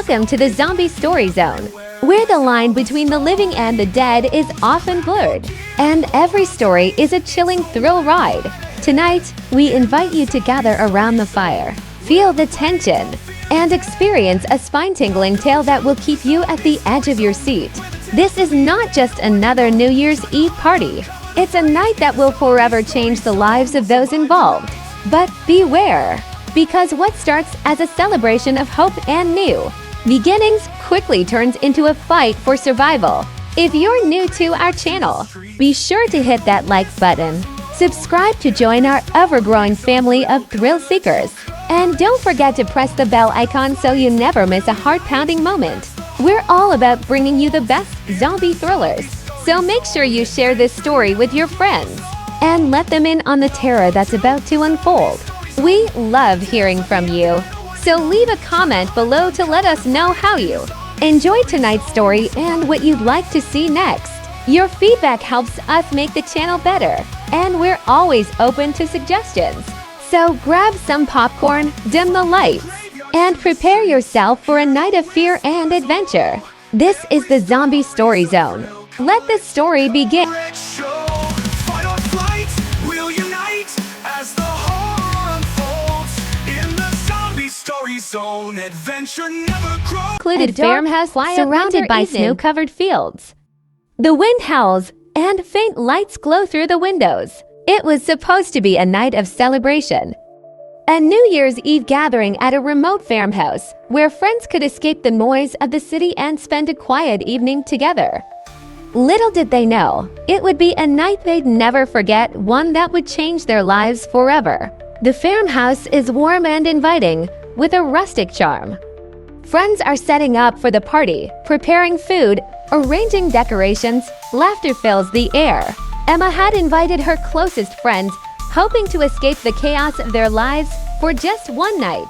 Welcome to the Zombie Story Zone, where the line between the living and the dead is often blurred, and every story is a chilling thrill ride. Tonight, we invite you to gather around the fire, feel the tension, and experience a spine-tingling tale that will keep you at the edge of your seat. This is not just another New Year's Eve party. It's a night that will forever change the lives of those involved. But beware, because what starts as a celebration of hope and new beginnings quickly turns into a fight for survival. If you're new to our channel, be sure to hit that like button, subscribe to join our ever-growing family of thrill seekers, and don't forget to press the bell icon so you never miss a heart-pounding moment. We're all about bringing you the best zombie thrillers, so make sure you share this story with your friends and let them in on the terror that's about to unfold. We love hearing from you, so leave a comment below to let us know how you enjoyed tonight's story and what you'd like to see next. Your feedback helps us make the channel better, and we're always open to suggestions. So grab some popcorn, dim the lights, and prepare yourself for a night of fear and adventure. This is the Zombie Story Zone. Let the story begin. Secluded farmhouse surrounded by snow-covered fields. The wind howls and faint lights glow through the windows. It was supposed to be a night of celebration. A New Year's Eve gathering at a remote farmhouse where friends could escape the noise of the city and spend a quiet evening together. Little did they know, it would be a night they'd never forget, one that would change their lives forever. The farmhouse is warm and inviting, with a rustic charm. Friends are setting up for the party, preparing food, arranging decorations. Laughter fills the air. Emma had invited her closest friends, hoping to escape the chaos of their lives for just one night.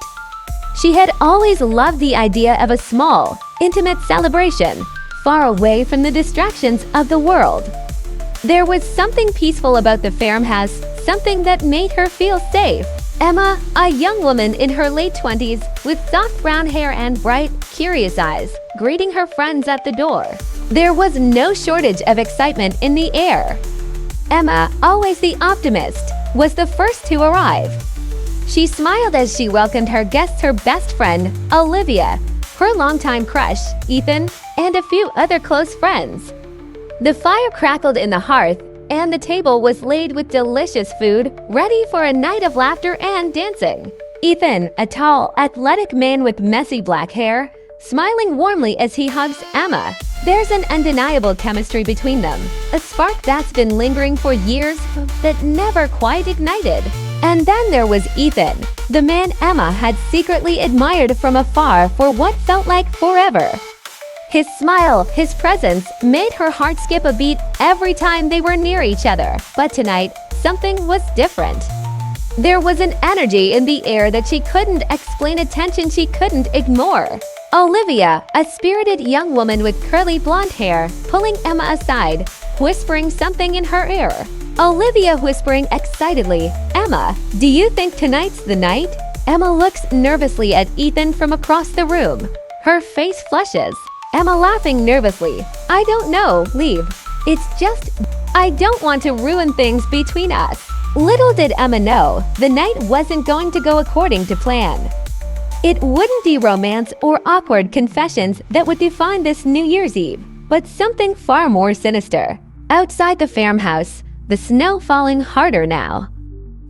She had always loved the idea of a small, intimate celebration, far away from the distractions of the world. There was something peaceful about the farmhouse, something that made her feel safe. Emma, a young woman in her late 20s with soft brown hair and bright, curious eyes, greeting her friends at the door. There was no shortage of excitement in the air. Emma, always the optimist, was the first to arrive. She smiled as she welcomed her guests, her best friend, Olivia, her longtime crush, Ethan, and a few other close friends. The fire crackled in the hearth, and the table was laid with delicious food, ready for a night of laughter and dancing. Ethan, a tall, athletic man with messy black hair, smiling warmly as he hugs Emma. There's an undeniable chemistry between them, a spark that's been lingering for years that never quite ignited. And then there was Ethan, the man Emma had secretly admired from afar for what felt like forever. His smile, his presence, made her heart skip a beat every time they were near each other. But tonight, something was different. There was an energy in the air that she couldn't explain, a tension she couldn't ignore. Olivia, a spirited young woman with curly blonde hair, pulling Emma aside, whispering something in her ear. Olivia whispering excitedly, "Emma, do you think tonight's the night?" Emma looks nervously at Ethan from across the room. Her face flushes. Emma laughing nervously, "I don't know, leave. It's just, I don't want to ruin things between us." Little did Emma know, the night wasn't going to go according to plan. It wouldn't be romance or awkward confessions that would define this New Year's Eve, but something far more sinister. Outside the farmhouse, the snow falling harder now.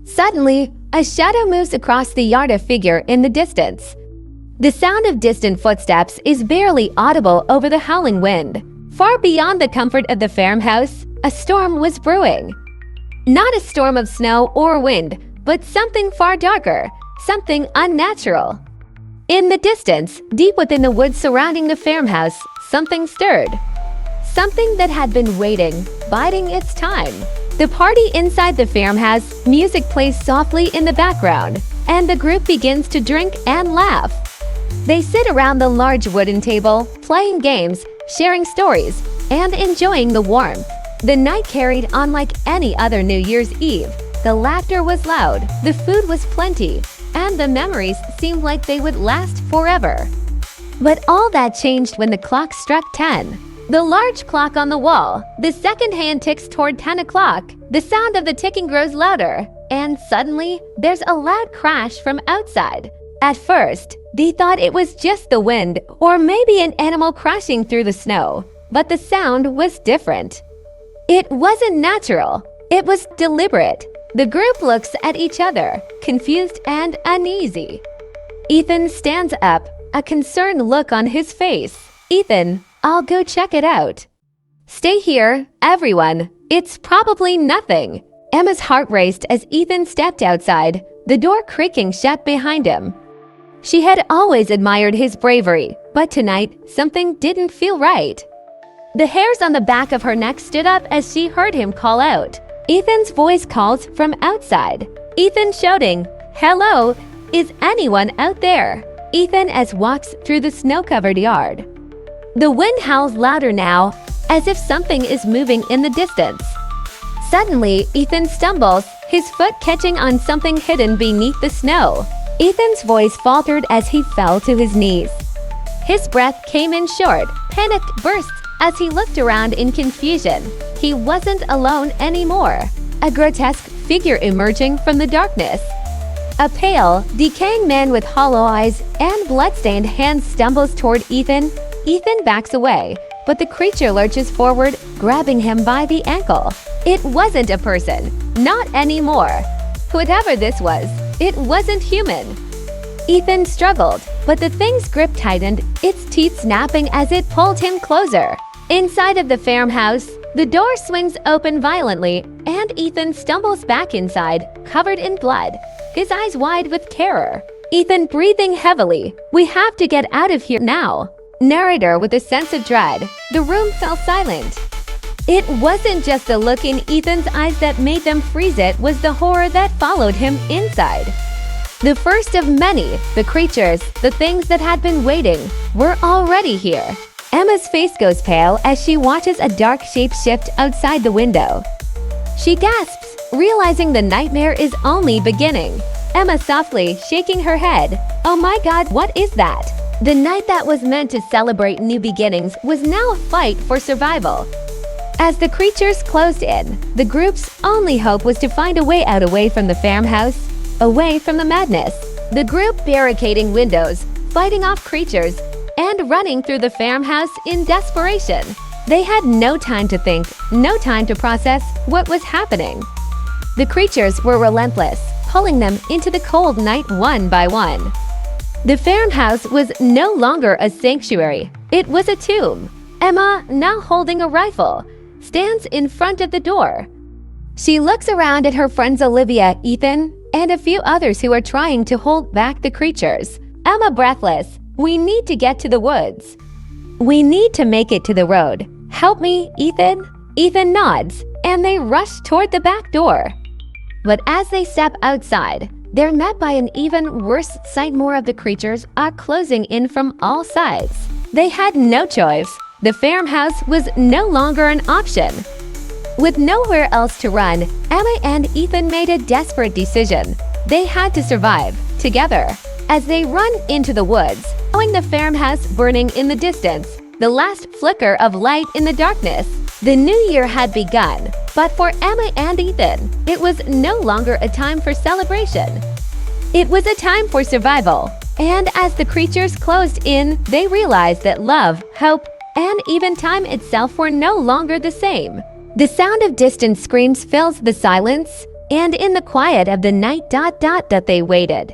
Suddenly, a shadow moves across the yard, a figure in the distance. The sound of distant footsteps is barely audible over the howling wind. Far beyond the comfort of the farmhouse, a storm was brewing. Not a storm of snow or wind, but something far darker, something unnatural. In the distance, deep within the woods surrounding the farmhouse, something stirred. Something that had been waiting, biding its time. The party inside the farmhouse, music plays softly in the background, and the group begins to drink and laugh. They sit around the large wooden table, playing games, sharing stories, and enjoying the warmth. The night carried on like any other New Year's Eve. The laughter was loud, the food was plenty, and the memories seemed like they would last forever. But all that changed when the clock struck 10. The large clock on the wall, the second hand ticks toward 10 o'clock. The sound of the ticking grows louder, and suddenly, there's a loud crash from outside. At first, they thought it was just the wind or maybe an animal crashing through the snow. But the sound was different. It wasn't natural. It was deliberate. The group looks at each other, confused and uneasy. Ethan stands up, a concerned look on his face. Ethan, I'll go check it out. Stay here, everyone. It's probably nothing. Emma's heart raced as Ethan stepped outside, the door creaking shut behind him. She had always admired his bravery, but tonight, something didn't feel right. The hairs on the back of her neck stood up as she heard him call out. Ethan's voice calls from outside. Ethan shouting, "Hello, is anyone out there?" Ethan as walks through the snow-covered yard. The wind howls louder now, as if something is moving in the distance. Suddenly, Ethan stumbles, his foot catching on something hidden beneath the snow. Ethan's voice faltered as he fell to his knees. His breath came in short, panic bursts as he looked around in confusion. He wasn't alone anymore. A grotesque figure emerging from the darkness. A pale, decaying man with hollow eyes and bloodstained hands stumbles toward Ethan. Ethan backs away, but the creature lurches forward, grabbing him by the ankle. It wasn't a person, not anymore. Whatever this was, it wasn't human. Ethan struggled, but the thing's grip tightened, its teeth snapping as it pulled him closer. Inside of the farmhouse, the door swings open violently, and Ethan stumbles back inside, covered in blood, his eyes wide with terror. Ethan breathing heavily. "We have to get out of here now." Narrator with a sense of dread. The room fell silent. It wasn't just the look in Ethan's eyes that made them freeze, it was the horror that followed him inside. The first of many, the creatures, the things that had been waiting, were already here. Emma's face goes pale as she watches a dark shape shift outside the window. She gasps, realizing the nightmare is only beginning. Emma softly shaking her head. "Oh my God, what is that?" The night that was meant to celebrate new beginnings was now a fight for survival. As the creatures closed in, the group's only hope was to find a way out, away from the farmhouse, away from the madness. The group barricading windows, fighting off creatures, and running through the farmhouse in desperation. They had no time to think, no time to process what was happening. The creatures were relentless, pulling them into the cold night one by one. The farmhouse was no longer a sanctuary. It was a tomb. Emma, now holding a rifle, stands in front of the door. She looks around at her friends Olivia, Ethan, and a few others who are trying to hold back the creatures. Emma breathless. "We need to get to the woods. We need to make it to the road. Help me, Ethan." Ethan nods, and they rush toward the back door. But as they step outside, they're met by an even worse sight. More of the creatures are closing in from all sides. They had no choice. The farmhouse was no longer an option. With nowhere else to run, Emma and Ethan made a desperate decision. They had to survive, together. As they run into the woods, showing the farmhouse burning in the distance, the last flicker of light in the darkness, the new year had begun. But for Emma and Ethan, it was no longer a time for celebration. It was a time for survival. And as the creatures closed in, they realized that love, hope, and even time itself were no longer the same. The sound of distant screams fills the silence, and in the quiet of the night, they waited.